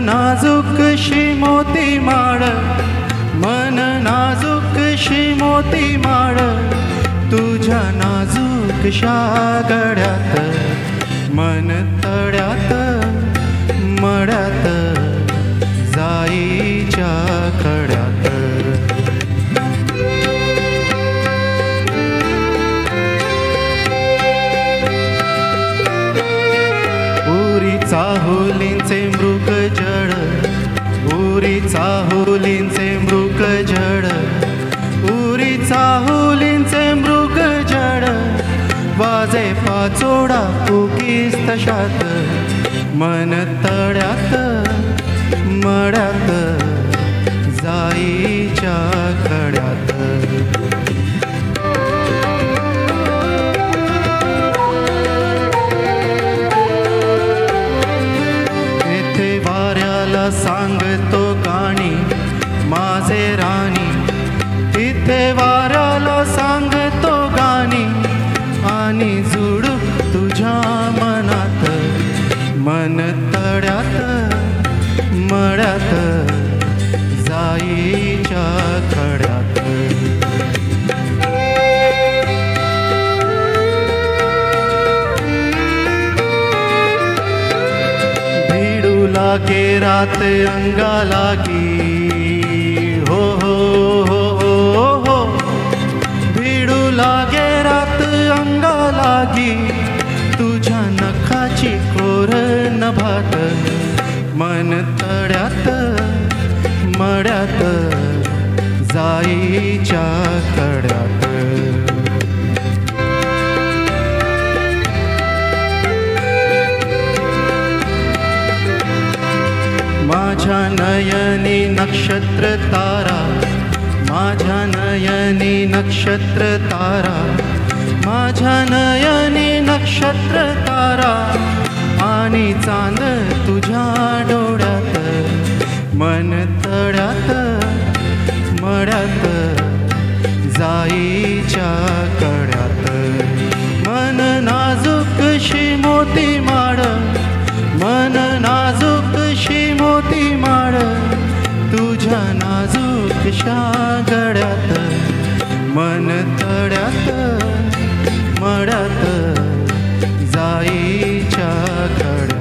नाजूकशी मोती माळ, मन नाजूकशी मोती माळ, तुझ्या नाजूकशा गळ्यात, मन तळ्यात मळ्यात जाईच्या खड्यात. उरी चाहुलींचे मृग जड, उरी चाहुलींचे मृग जड, उरी चाहुलींचे मृग जड, वाजे पाचोडा कुकीस तशात, मन तळ्यात मळ्यात जाईच्या खड्यात. येथे वाऱ्याला सांगतो गाणी माझे राणी, इथे वाऱ्याला सांगतो गाणी, आणि झुडूप तुझ्या मनात, मन तळ्यात मळ्यात जाईच्या खड्यात. भिडू लागे रात अंगा लागी, हो हो हो हो हो, भिडू लागे रात अंगा लागी, तुझ्या नखाची कोर नभात, मन तळ्यात मळ्यात जाईच्या खड्यात. माझ्या नयनी नक्षत्र तारा, माझ्या नयनी नक्षत्र तारा, माझ्या नयनी नक्षत्र तारा, आणि चांद तुझ्या डोळ्यात, मन तळ्यात मळ्यात जाईच्या कड्यात. मन नाजूकशी मोती माळ, मन नाजूकशी मोती माळ, तुझ्या नाजूकशा गळ्यात, मन तळ्यात मळ्यात जाईच्या खड्यात.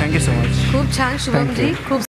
Thank you so much. खूप छान शुभमजी, खूप